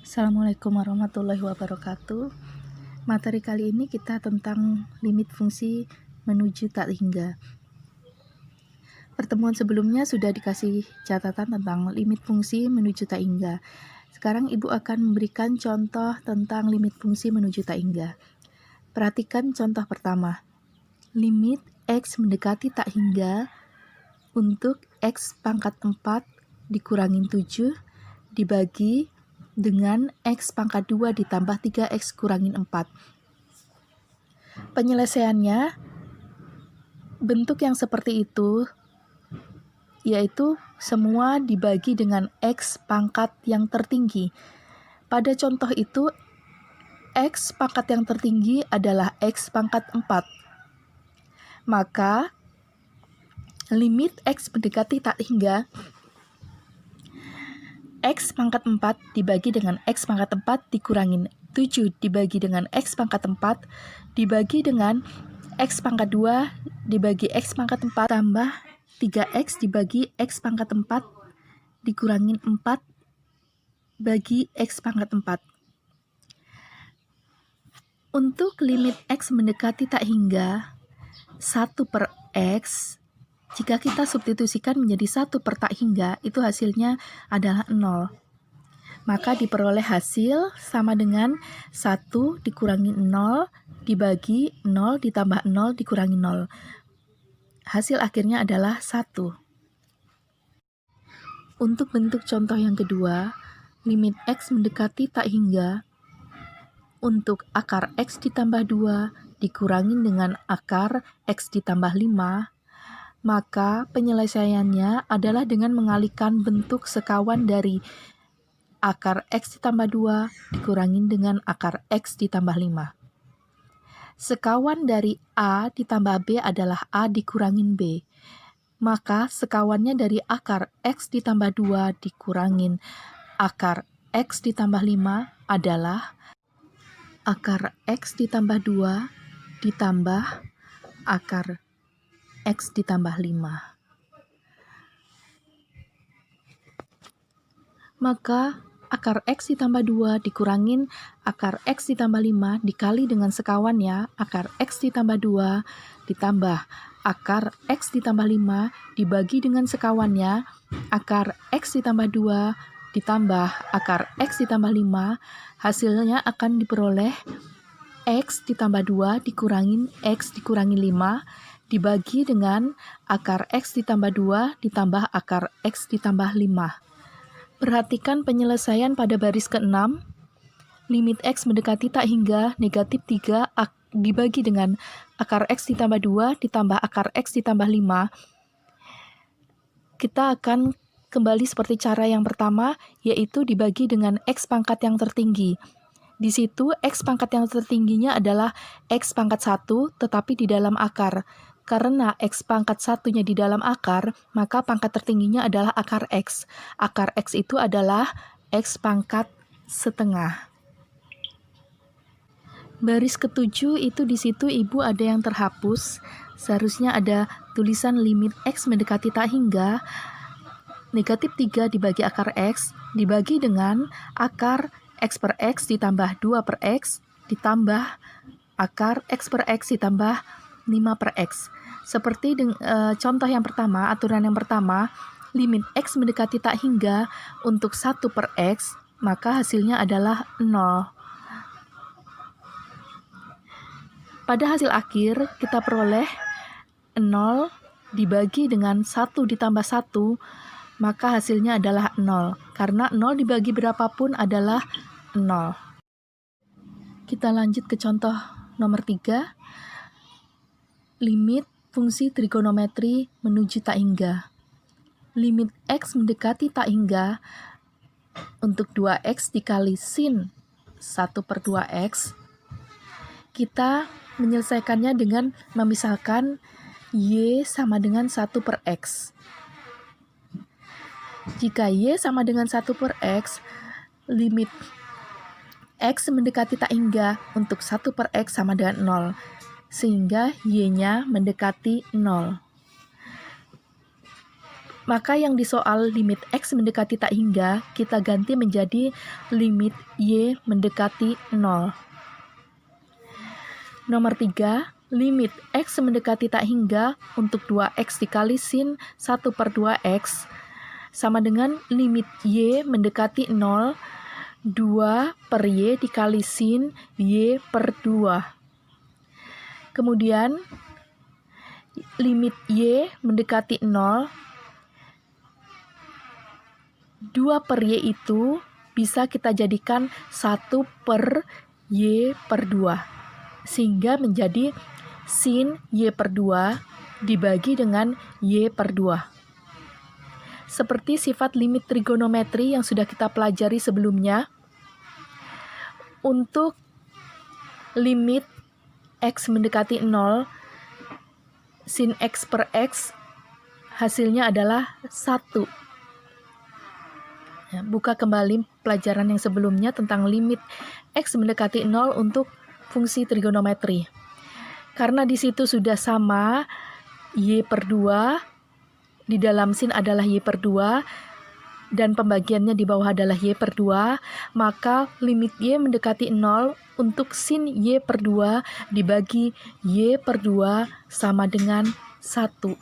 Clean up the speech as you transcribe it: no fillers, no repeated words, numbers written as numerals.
Assalamualaikum warahmatullahi wabarakatuh. Materi kali ini kita tentang limit fungsi menuju tak hingga. Pertemuan sebelumnya sudah dikasih catatan tentang limit fungsi menuju tak hingga. Sekarang Ibu akan memberikan contoh tentang limit fungsi menuju tak hingga. Perhatikan contoh pertama. Limit X mendekati tak hingga untuk X pangkat 4 dikurangin 7 dibagi dengan X pangkat 2 ditambah 3X kurangin 4. Penyelesaiannya bentuk yang seperti itu, yaitu semua dibagi dengan X pangkat yang tertinggi. Pada contoh itu, X pangkat yang tertinggi adalah X pangkat 4. Maka, limit X mendekati tak hingga X pangkat 4 dibagi dengan X pangkat 4 dikurangin 7 dibagi dengan X pangkat 4 dibagi dengan X pangkat 2 dibagi X pangkat 4 tambah 3X dibagi X pangkat 4 dikurangin 4 bagi X pangkat 4. Untuk limit X mendekati tak hingga 1 per X, jika kita substitusikan menjadi 1 per tak hingga, itu hasilnya adalah 0. Maka diperoleh hasil sama dengan 1 dikurangi 0 dibagi 0 ditambah 0 dikurangi 0. Hasil akhirnya adalah 1. Untuk bentuk contoh yang kedua, limit X mendekati tak hingga untuk akar X ditambah 2 dikurangin dengan akar X ditambah 5, maka penyelesaiannya adalah dengan mengalihkan bentuk sekawan dari akar X ditambah 2 dikurangin dengan akar X ditambah 5. Sekawan dari A ditambah B adalah A dikurangin B. Maka sekawannya dari akar X ditambah 2 dikurangin akar X ditambah 5 adalah akar X ditambah 2 ditambah akar X ditambah 5. Maka akar X ditambah 2 dikurangin akar X ditambah 5 dikali dengan sekawannya akar X ditambah 2 ditambah akar X ditambah 5 dibagi dengan sekawannya akar X ditambah 2 ditambah akar X ditambah 5, hasilnya akan diperoleh X ditambah 2 dikurangin X dikurangin 5 dibagi dengan akar X ditambah 2 ditambah akar X ditambah 5. Perhatikan penyelesaian pada baris ke-6. Limit X mendekati tak hingga negatif 3 dibagi dengan akar X ditambah 2 ditambah akar X ditambah 5. Kita akan kembali seperti cara yang pertama, yaitu dibagi dengan X pangkat yang tertinggi. Di situ X pangkat yang tertingginya adalah X pangkat 1 tetapi di dalam akar. Karena X pangkat satunya di dalam akar, maka pangkat tertingginya adalah akar X. Akar X itu adalah X pangkat setengah. Baris ke-7 itu di situ Ibu ada yang terhapus. Seharusnya ada tulisan limit X mendekati tak hingga negatif 3 dibagi akar X dibagi dengan akar X per X ditambah 2 per X ditambah akar X per X ditambah 5 per X. Seperti contoh yang pertama, aturan yang pertama, limit X mendekati tak hingga untuk 1 per X, maka hasilnya adalah 0. Pada hasil akhir, kita peroleh 0 dibagi dengan 1 ditambah 1, maka hasilnya adalah 0. Karena 0 dibagi berapapun adalah 0. Kita lanjut ke contoh nomor 3. Limit fungsi trigonometri menuju tak hingga. Limit X mendekati tak hingga untuk 2X dikali sin 1 per 2X. Kita menyelesaikannya dengan memisahkan Y sama dengan 1 per X. Jika Y sama dengan 1 per X, limit X mendekati tak hingga untuk 1 per X sama dengan 0. Sehingga Y-nya mendekati 0. Maka yang di soal limit X mendekati tak hingga, kita ganti menjadi limit Y mendekati 0. Nomor 3, limit X mendekati tak hingga untuk 2X dikali sin 1/2X sama dengan limit Y mendekati 0, 2/Y dikali sin Y/2. Kemudian, limit Y mendekati 0, 2/Y itu bisa kita jadikan 1/Y/2, sehingga menjadi sin Y/2 dibagi dengan Y/2. Seperti sifat limit trigonometri yang sudah kita pelajari sebelumnya, untuk limit X mendekati 0, sin X per X hasilnya adalah 1. Buka kembali pelajaran yang sebelumnya tentang limit X mendekati 0 untuk fungsi trigonometri. Karena di situ sudah sama Y/2, di dalam sin adalah Y/2, dan pembagiannya di bawah adalah Y/2, maka limit Y mendekati 0 untuk sin Y/2 dibagi Y/2 sama dengan 1.